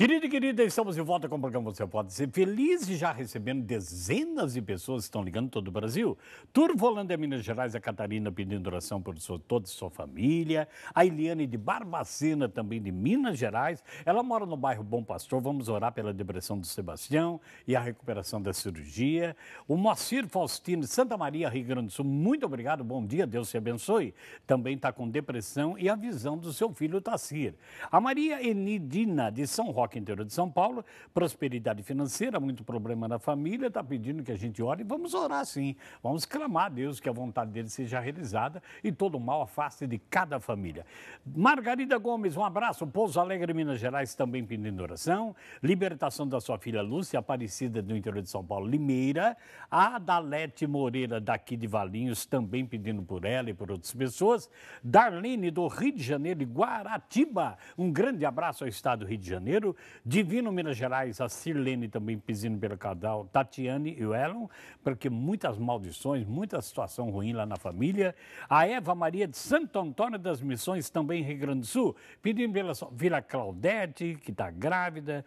Querido e querida, estamos de volta com o programa Você Pode Ser Feliz e já recebendo dezenas de pessoas que estão ligando todo o Brasil. Turvolândia, Minas Gerais, a Catarina pedindo oração por toda a sua família. A Eliane de Barbacena, também de Minas Gerais. Ela mora no bairro Bom Pastor. Vamos orar pela depressão do Sebastião e a recuperação da cirurgia. O Moacir Faustino de Santa Maria, Rio Grande do Sul. Muito obrigado, bom dia, Deus te abençoe. Também está com depressão e a visão do seu filho Tacir. A Maria Enidina de São Roque, interior de São Paulo, prosperidade financeira, muito problema na família, está pedindo que a gente ore e vamos orar sim. Vamos clamar a Deus que a vontade dele seja realizada e todo o mal afaste de cada família. Margarida Gomes, um abraço. Pouso Alegre, Minas Gerais, também pedindo oração. Libertação da sua filha Lúcia, Aparecida do interior de São Paulo, Limeira. A Adalete Moreira, daqui de Valinhos, também pedindo por ela e por outras pessoas. Darlene, do Rio de Janeiro, de Guaratiba. Um grande abraço ao estado do Rio de Janeiro. Divino, Minas Gerais, a Sirlene também pedindo pelo casal Tatiane e o Elon, porque muitas maldições, muita situação ruim lá na família. A Eva Maria de Santo Antônio das Missões, também em Rio Grande do Sul, pedindo pela sua filha Claudete, que está grávida,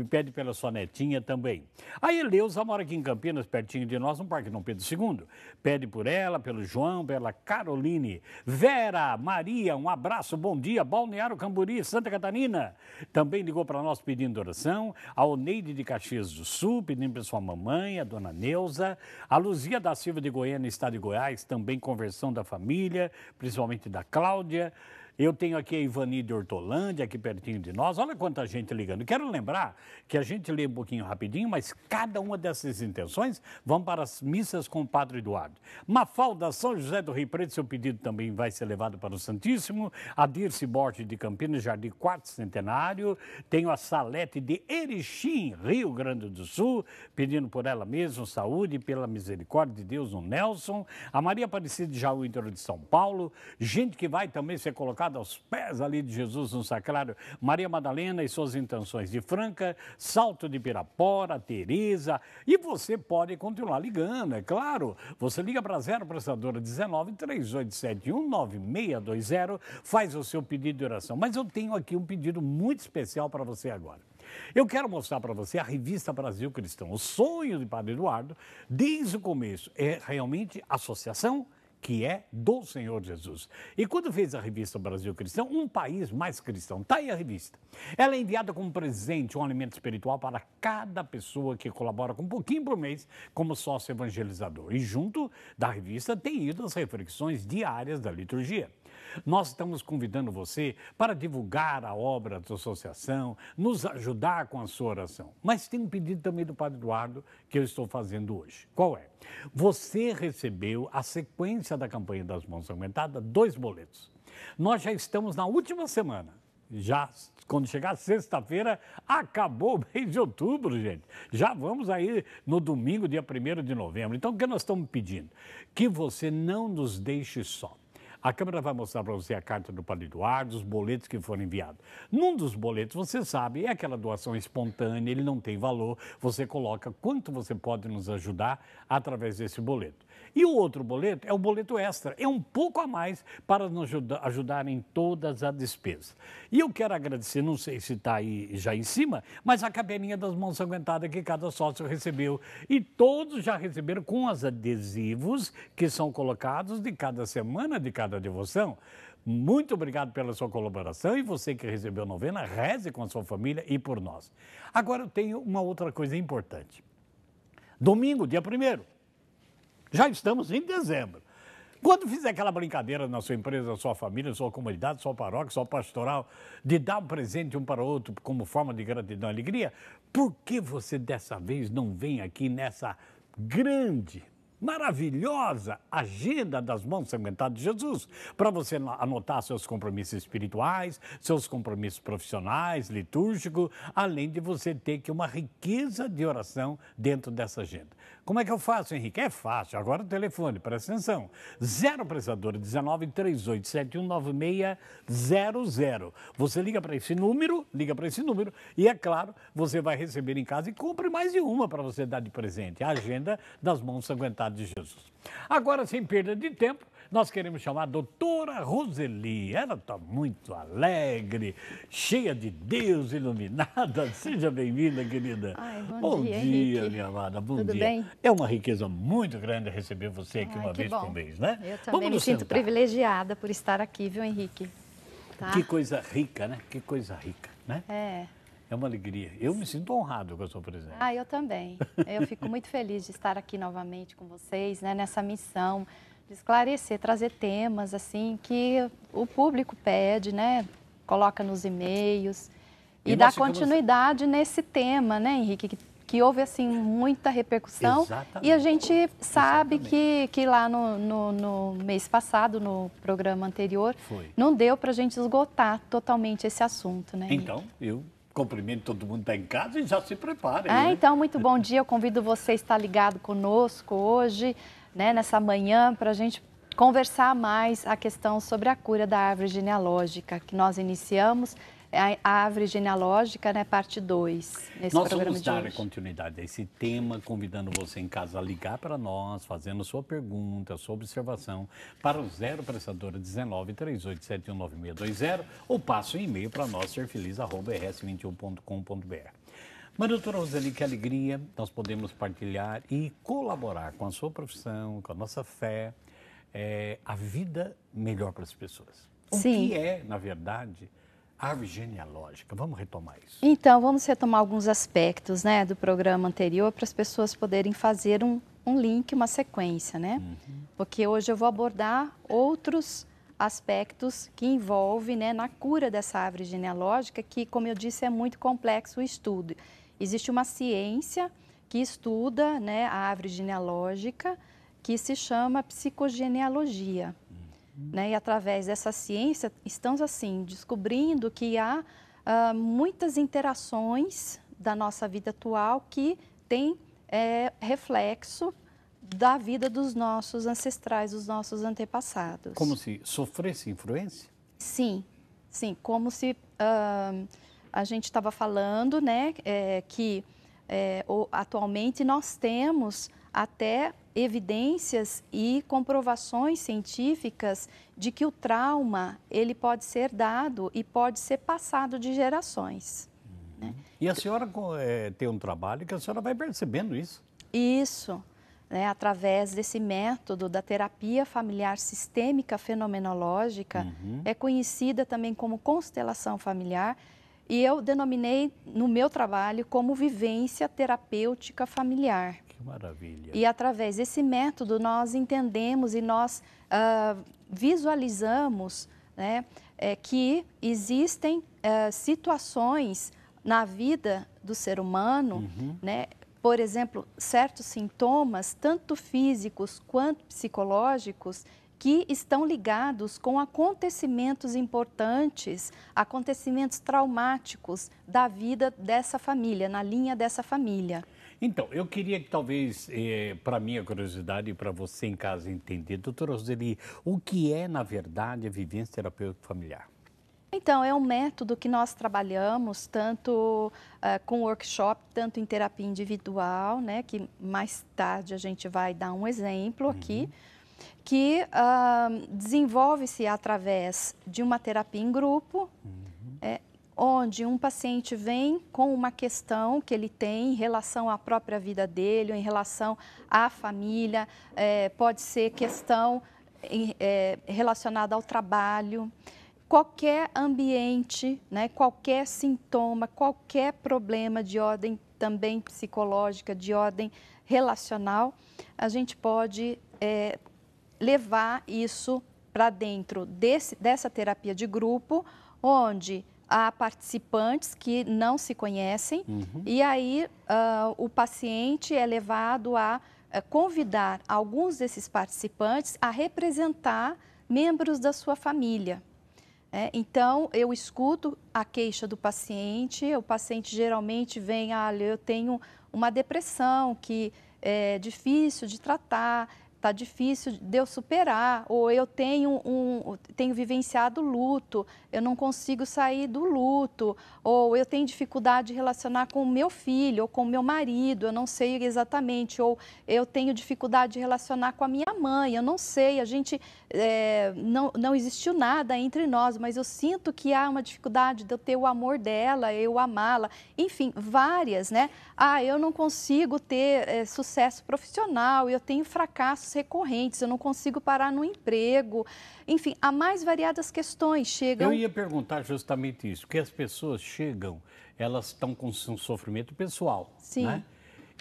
pede pela sua netinha também. A Eleusa mora aqui em Campinas, pertinho de nós, no Parque Dom Pedro II. Pede por ela, pelo João, pela Caroline. Vera Maria, um abraço, bom dia. Balneário Camboriú, Santa Catarina, também ligou para nós pedindo oração. A Oneide de Caxias do Sul, pedindo para sua mamãe, a dona Neuza. A Luzia da Silva de Goiânia, estado de Goiás, também conversão da família, principalmente da Cláudia. Eu tenho aqui a Ivani de Hortolândia, aqui pertinho de nós. Olha quanta gente ligando. Quero lembrar que a gente lê um pouquinho rapidinho, mas cada uma dessas intenções vão para as missas com o Padre Eduardo. Mafalda, São José do Rio Preto, seu pedido também vai ser levado para o Santíssimo. A Dirce Borte de Campinas, Jardim Quarto Centenário. Tenho a Salete de Erechim, Rio Grande do Sul, pedindo por ela mesma saúde e pela misericórdia de Deus, no Nelson. A Maria Aparecida de Jaú, interior de São Paulo. Gente que vai também ser colocada aos pés ali de Jesus no sacrário, Maria Madalena e suas intenções de Franca, Salto de Pirapora, Tereza, e você pode continuar ligando, é claro. Você liga para 0 prestadora 19 3871 9620, faz o seu pedido de oração. Mas eu tenho aqui um pedido muito especial para você agora. Eu quero mostrar para você a revista Brasil Cristão. O sonho de Padre Eduardo, desde o começo, é realmente associação que é do Senhor Jesus. E quando fez a revista Brasil Cristão, um país mais cristão, está aí a revista. Ela é enviada como presente, um alimento espiritual para cada pessoa que colabora com um pouquinho por mês como sócio evangelizador. E junto da revista tem ido as reflexões diárias da liturgia. Nós estamos convidando você para divulgar a obra da associação, nos ajudar com a sua oração. Mas tem um pedido também do Padre Eduardo que eu estou fazendo hoje. Qual é? Você recebeu a sequência da campanha das Mãos Sanguentadas, 2 boletos. Nós já estamos na última semana. Já, quando chegar sexta-feira, acabou o mês de outubro, gente. Já vamos aí no domingo, dia 1º de novembro. Então, o que nós estamos pedindo? Que você não nos deixe só. A câmera vai mostrar para você a carta do Padre Eduardo, os boletos que foram enviados. Num dos boletos, você sabe, é aquela doação espontânea, ele não tem valor. Você coloca quanto você pode nos ajudar através desse boleto. E o outro boleto é o boleto extra, é um pouco a mais para nos ajudar em todas as despesas. E eu quero agradecer, não sei se está aí já em cima, mas a cabelinha das Mãos Sanguentadas que cada sócio recebeu. E todos já receberam com os adesivos que são colocados de cada semana, de cada devoção. Muito obrigado pela sua colaboração e você que recebeu a novena, reze com a sua família e por nós. Agora eu tenho uma outra coisa importante. Domingo, dia 1º. Já estamos em dezembro. Quando fizer aquela brincadeira na sua empresa, na sua família, na sua comunidade, na sua paróquia, sua pastoral, de dar um presente um para o outro como forma de gratidão e alegria, por que você dessa vez não vem aqui nessa grande, maravilhosa agenda das Mãos Sanguentadas de Jesus, para você anotar seus compromissos espirituais, seus compromissos profissionais, litúrgicos, além de você ter que uma riqueza de oração dentro dessa agenda. Como é que eu faço, Henrique? É fácil. Agora o telefone, presta atenção. 0 prestadora 19 3871 9600. Você liga para esse número, e é claro, você vai receber em casa e compre mais de uma para você dar de presente. A agenda das Mãos Sanguentadas de Jesus. Agora, sem perda de tempo, nós queremos chamar a doutora Roseli. Ela está muito alegre, cheia de Deus, iluminada. Seja bem-vinda, querida. Ai, Bom dia, dia, Henrique. minha amada. Bom Tudo dia. bem? É uma riqueza muito grande receber você aqui uma Que vez bom. por mês, né? Eu também Vamos me nos sinto sentar. privilegiada por estar aqui, viu, Henrique? Tá? Que coisa rica, né? Que coisa rica, né? É. É uma alegria. Eu me sinto honrado com a sua presença. Eu também. Eu fico muito feliz de estar aqui novamente com vocês, né, nessa missão de esclarecer, trazer temas assim que o público pede, né? Coloca nos e-mails e dar continuidade nesse tema, né, Henrique? Que houve assim muita repercussão. Exatamente. E a gente sabe que lá no mês passado, no programa anterior, não deu para a gente esgotar totalmente esse assunto, né, Henrique? Então, eu cumprimento todo mundo que está em casa e já se prepara. Né? Então, muito bom dia. Eu convido você a estar ligado conosco hoje, né, nessa manhã, para a gente conversar mais a questão sobre a cura da árvore genealógica, que nós iniciamos. A árvore genealógica, né, parte 2, nesse nós programa vamos de dar hoje. continuidade a esse tema, convidando você em casa a ligar para nós, fazendo sua pergunta, sua observação, para o 0 Operadora 19 3871 9620 ou passe um e-mail para nós, serfeliz@rs21.com.br. Mas, doutora Roseli, que alegria nós podemos partilhar e colaborar com a sua profissão, com a nossa fé, a vida melhor para as pessoas. O que é, na verdade, árvore genealógica? Vamos retomar isso. Então, vamos retomar alguns aspectos, né, do programa anterior para as pessoas poderem fazer um link, uma sequência, né? Porque hoje eu vou abordar outros aspectos que envolvem, né, na cura dessa árvore genealógica, que, como eu disse, é muito complexo o estudo. Existe uma ciência que estuda, né, a árvore genealógica, que se chama psicogenealogia. Né? E através dessa ciência, estamos assim, descobrindo que há muitas interações da nossa vida atual que têm reflexo da vida dos nossos ancestrais, dos nossos antepassados. Como se sofresse influência? Sim, sim, como se a gente estava falando, né, que atualmente nós temos até evidências e comprovações científicas de que o trauma ele pode ser dado e pode ser passado de gerações. Né? E a senhora tem um trabalho que a senhora vai percebendo isso? Isso, né, através desse método da terapia familiar sistêmica fenomenológica, é conhecida também como constelação familiar, e eu denominei no meu trabalho como vivência terapêutica familiar. Que maravilha. E através desse método nós entendemos e nós visualizamos, né, que existem situações na vida do ser humano, né, por exemplo, certos sintomas, tanto físicos quanto psicológicos, que estão ligados com acontecimentos importantes, acontecimentos traumáticos da vida dessa família, na linha dessa família. Então, eu queria que talvez, para minha curiosidade e para você em casa entender, doutora Roseli, o que é, na verdade, a vivência terapêutica familiar? Então, é um método que nós trabalhamos tanto com workshop, tanto em terapia individual, né, que mais tarde a gente vai dar um exemplo aqui, que desenvolve-se através de uma terapia em grupo, onde um paciente vem com uma questão que ele tem em relação à própria vida dele, ou em relação à família, pode ser questão relacionada ao trabalho, qualquer ambiente, né, qualquer sintoma, qualquer problema de ordem também psicológica, de ordem relacional, a gente pode levar isso para dentro dessa terapia de grupo, onde há participantes que não se conhecem, e aí o paciente é levado a convidar alguns desses participantes a representar membros da sua família. Então, eu escuto a queixa do paciente, o paciente geralmente vem, olha, eu tenho uma depressão que é difícil de tratar, tá difícil de eu superar, ou eu tenho vivenciado luto, eu não consigo sair do luto, ou eu tenho dificuldade de relacionar com o meu filho ou com o meu marido, eu não sei exatamente, ou eu tenho dificuldade de relacionar com a minha mãe, eu não sei, a gente não existiu nada entre nós, mas eu sinto que há uma dificuldade de eu ter o amor dela, eu amá-la, enfim, várias, né? Eu não consigo ter sucesso profissional, eu tenho fracassos recorrentes, eu não consigo parar no emprego, enfim, há mais variadas questões chegam. Eu ia perguntar justamente isso, porque as pessoas chegam, elas estão com um sofrimento pessoal, Sim. né?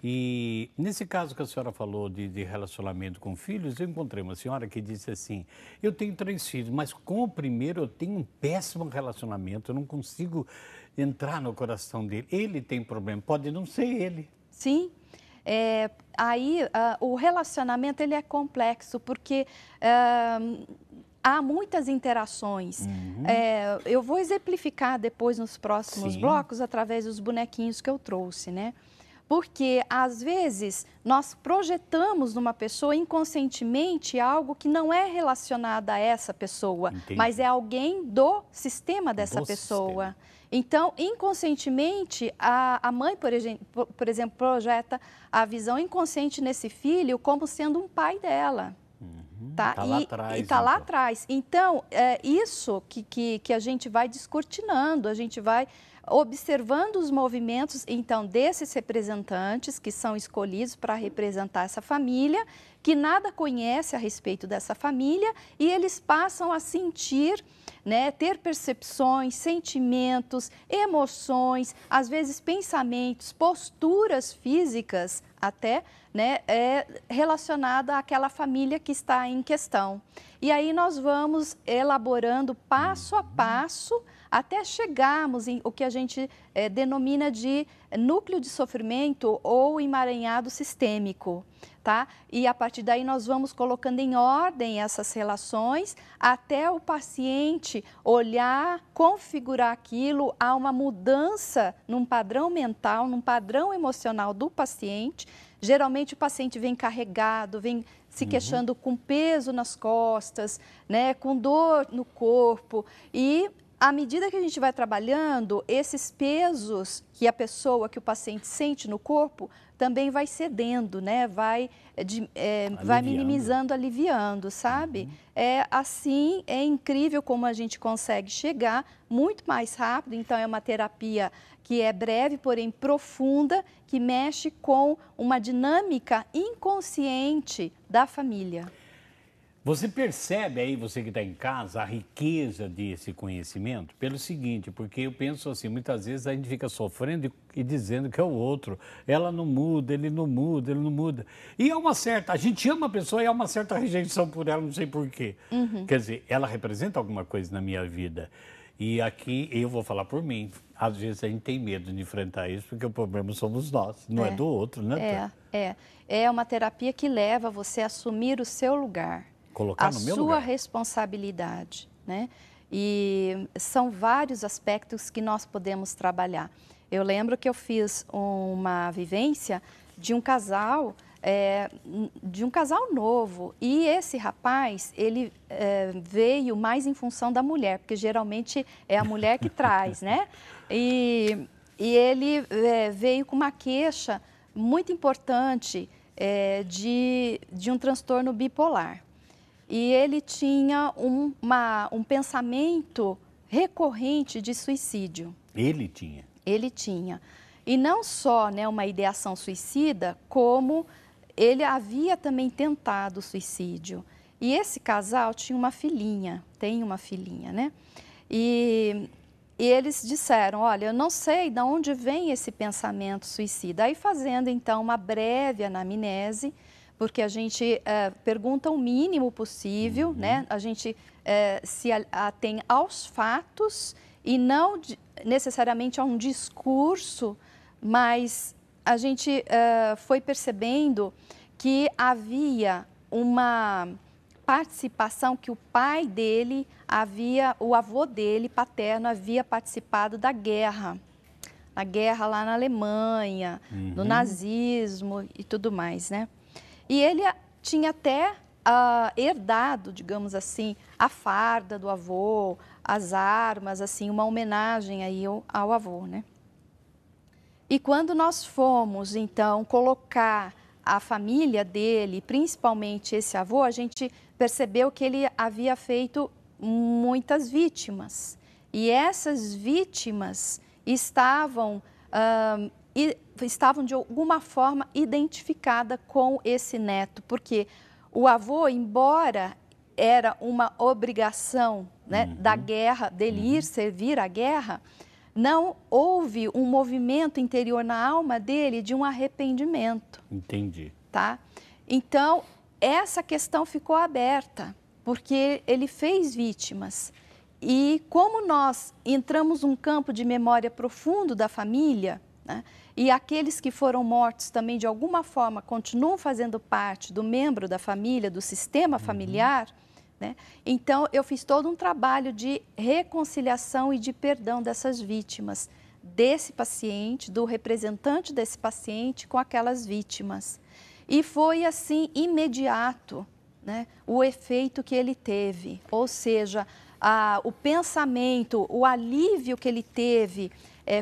E nesse caso que a senhora falou de relacionamento com filhos, eu encontrei uma senhora que disse assim, eu tenho 3 filhos, mas com o primeiro eu tenho um péssimo relacionamento, eu não consigo entrar no coração dele. Ele tem problema, pode não ser ele. Sim, o relacionamento ele é complexo, porque há muitas interações. Eu vou exemplificar depois nos próximos Sim. blocos através dos bonequinhos que eu trouxe, né? Porque, às vezes, nós projetamos numa pessoa inconscientemente algo que não é relacionado a essa pessoa, Entendi. mas é alguém do sistema dessa pessoa. Então, inconscientemente, a mãe, por exemplo, projeta a visão inconsciente nesse filho como sendo um pai dela. Tá? Tá lá atrás. E está lá atrás. Então, é isso que a gente vai descortinando, a gente vai observando os movimentos, então, desses representantes que são escolhidos para representar essa família, que nada conhece a respeito dessa família, e eles passam a sentir, né, ter percepções, sentimentos, emoções, às vezes pensamentos, posturas físicas até, né, relacionada àquela família que está em questão. E aí nós vamos elaborando passo a passo até chegarmos em o que a gente denomina de núcleo de sofrimento ou emaranhado sistêmico, tá? E a partir daí nós vamos colocando em ordem essas relações até o paciente olhar, configurar aquilo, há uma mudança num padrão mental, num padrão emocional do paciente. Geralmente o paciente vem carregado, vem se queixando com peso nas costas, né, com dor no corpo, e à medida que a gente vai trabalhando, esses pesos que o paciente sente no corpo, também vai cedendo, né? Vai minimizando, aliviando, sabe? Assim, é incrível como a gente consegue chegar muito mais rápido. Então, é uma terapia que é breve, porém profunda, que mexe com uma dinâmica inconsciente da família. Você percebe aí, você que está em casa, a riqueza desse conhecimento? Pelo seguinte, porque eu penso assim, muitas vezes a gente fica sofrendo e dizendo que é o outro. Ela não muda, ele não muda, ele não muda. E a gente ama a pessoa e há uma certa rejeição por ela, não sei por quê. Quer dizer, ela representa alguma coisa na minha vida. E aqui eu vou falar por mim. Às vezes a gente tem medo de enfrentar isso, porque o problema somos nós, não é do outro, né? É uma terapia que leva você a assumir o seu lugar. Colocar no meu lugar. A sua responsabilidade, né? E são vários aspectos que nós podemos trabalhar. Eu lembro que eu fiz uma vivência de um casal novo, e esse rapaz, ele veio mais em função da mulher, porque geralmente é a mulher que traz, né? E ele veio com uma queixa muito importante de um transtorno bipolar. E ele tinha um pensamento recorrente de suicídio. Ele tinha? Ele tinha. E não só, né, uma ideação suicida, como ele havia também tentado o suicídio. E esse casal tinha uma filhinha, tem uma filhinha, né? E eles disseram, olha, eu não sei de onde vem esse pensamento suicida. Aí fazendo, então, uma breve anamnese, porque a gente pergunta o mínimo possível, né? A gente se atém aos fatos e não necessariamente a um discurso, mas a gente foi percebendo que havia uma participação, que o pai dele o avô dele, paterno, havia participado da guerra. Na guerra lá na Alemanha, no nazismo e tudo mais, né? E ele tinha até herdado, digamos assim, a farda do avô, as armas, assim, uma homenagem aí ao avô, né? E quando nós fomos, então, colocar a família dele, principalmente esse avô, a gente percebeu que ele havia feito muitas vítimas. E essas vítimas estavam de alguma forma identificadas com esse neto, porque o avô, embora era uma obrigação, né, da guerra, dele ir servir a guerra, não houve um movimento interior na alma dele de um arrependimento. Entendi. Tá? Então, essa questão ficou aberta, porque ele fez vítimas. E como nós entramos num campo de memória profundo da família, né, e aqueles que foram mortos também, de alguma forma, continuam fazendo parte do membro da família, do sistema familiar, né? Então, eu fiz todo um trabalho de reconciliação e de perdão dessas vítimas, desse paciente, do representante desse paciente com aquelas vítimas. E foi assim, imediato, né, o efeito que ele teve, ou seja, o pensamento, o alívio que ele teve,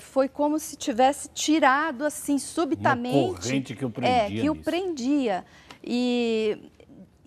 foi como se tivesse tirado assim subitamente. Uma corrente que o prendia. Que o prendia.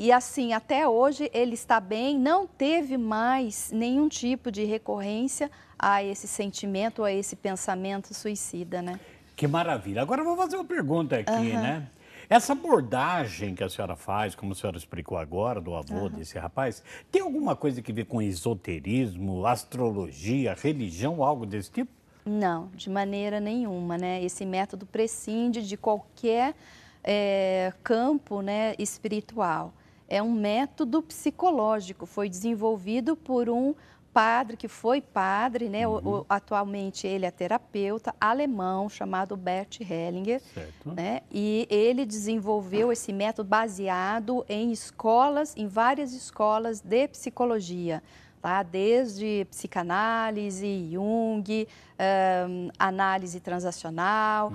E assim, até hoje ele está bem, não teve mais nenhum tipo de recorrência a esse sentimento, a esse pensamento suicida, né? Que maravilha. Agora eu vou fazer uma pergunta aqui, né? Essa abordagem que a senhora faz, como a senhora explicou agora, do avô desse rapaz, tem alguma coisa que ver com esoterismo, astrologia, religião, algo desse tipo? Não, de maneira nenhuma, né? Esse método prescinde de qualquer campo, né, espiritual. É um método psicológico, foi desenvolvido por um padre que foi padre, né? Atualmente ele é terapeuta alemão chamado Bert Hellinger, né? E ele desenvolveu esse método baseado em escolas, em várias escolas de psicologia, tá? Desde psicanálise, Jung, análise transacional,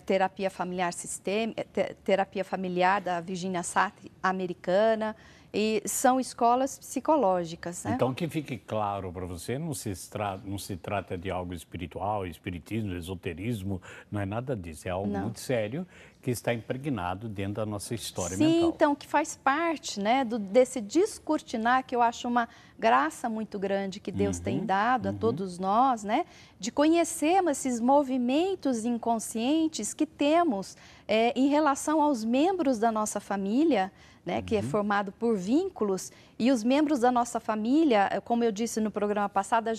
terapia familiar sistêmica, terapia familiar da Virginia Satir americana. E são escolas psicológicas, né? Então, que fique claro para você, não se trata de algo espiritual, espiritismo, esoterismo, não é nada disso. É algo muito sério que está impregnado dentro da nossa história mental. Sim, então, que faz parte, né, desse descortinar, que eu acho uma graça muito grande que Deus tem dado a todos nós, né, de conhecermos esses movimentos inconscientes que temos em relação aos membros da nossa família, né, que é formado por vínculos, e os membros da nossa família, como eu disse no programa passado,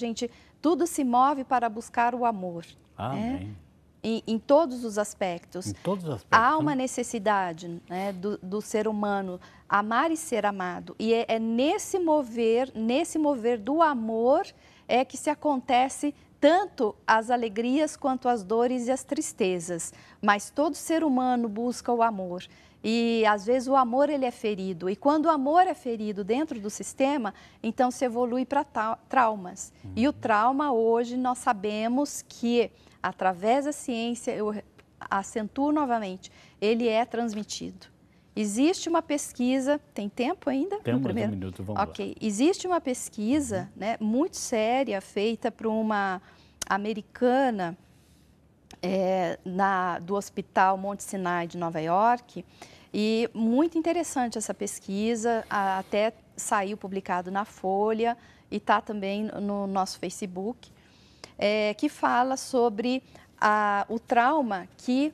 tudo se move para buscar o amor. Amém. Em todos os aspectos. Em todos os aspectos. Há uma necessidade, né, do ser humano amar e ser amado. E é nesse mover do amor que se acontece tanto as alegrias quanto as dores e as tristezas. Mas todo ser humano busca o amor. E, às vezes, o amor ele é ferido. E, quando o amor é ferido dentro do sistema, então se evolui para traumas. E o trauma, hoje, nós sabemos que, através da ciência, eu acentuo novamente, ele é transmitido. Existe uma pesquisa, tem tempo ainda? Temos um minuto, vamos lá. Existe uma pesquisa, né, muito séria, feita por uma americana, do Hospital Monte Sinai de Nova York, e muito interessante essa pesquisa, até saiu publicado na Folha e está também no nosso Facebook, que fala sobre o trauma que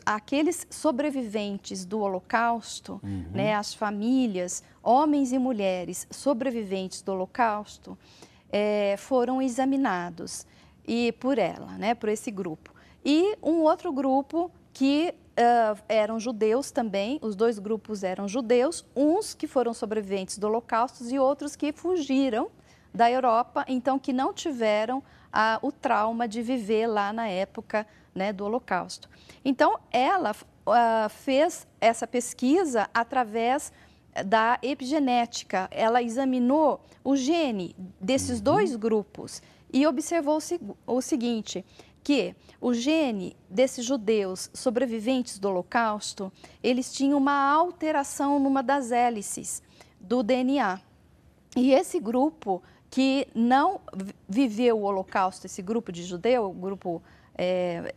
aqueles sobreviventes do Holocausto, né, as famílias, homens e mulheres sobreviventes do Holocausto, foram examinados por ela, né, por esse grupo. E um outro grupo que eram judeus também, os dois grupos eram judeus, uns que foram sobreviventes do Holocausto e outros que fugiram da Europa, então que não tiveram o trauma de viver lá na época, né, do Holocausto. Então, ela fez essa pesquisa através da epigenética. Ela examinou o gene desses dois grupos e observou o seguinte, que o gene desses judeus sobreviventes do Holocausto, eles tinham uma alteração numa das hélices do DNA. E esse grupo que não viveu o Holocausto, esse grupo de judeu, o grupo,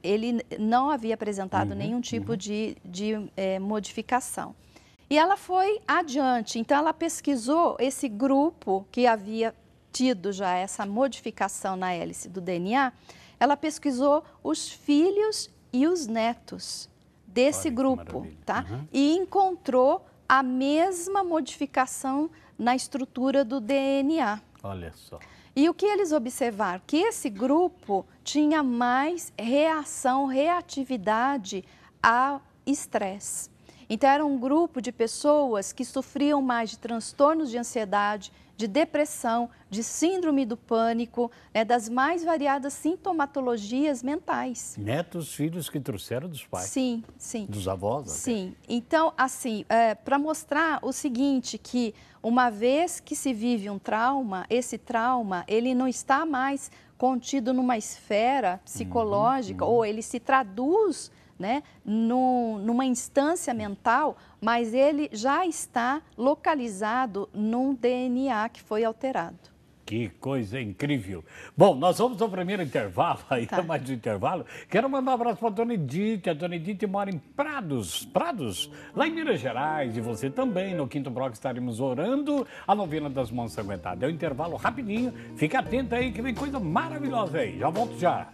ele não havia apresentado nenhum tipo de modificação. E ela foi adiante, então ela pesquisou esse grupo que havia tido já essa modificação na hélice do DNA, ela pesquisou os filhos e os netos desse grupo, tá? E encontrou a mesma modificação na estrutura do DNA. Olha só. E o que eles observaram? Que esse grupo tinha mais reatividade ao estresse. Então, era um grupo de pessoas que sofriam mais de transtornos de ansiedade, de depressão, de síndrome do pânico, né, das mais variadas sintomatologias mentais. Netos, filhos que trouxeram dos pais. Sim, sim. Dos avós até. Sim. Então, assim, para mostrar o seguinte, que uma vez que se vive um trauma, esse trauma, ele não está mais contido numa esfera psicológica, ou ele se traduz, né, numa instância mental, mas ele já está localizado num DNA que foi alterado. Que coisa incrível. Bom, nós vamos ao primeiro intervalo, aí é mais de intervalo. Quero mandar um abraço para a Dona Edith. A Dona Edith mora em Prados, lá em Minas Gerais. E você também, no quinto bloco, estaremos orando a novena das mãos sanguentadas. É um intervalo rapidinho, fica atento aí que vem coisa maravilhosa aí. Já volto já.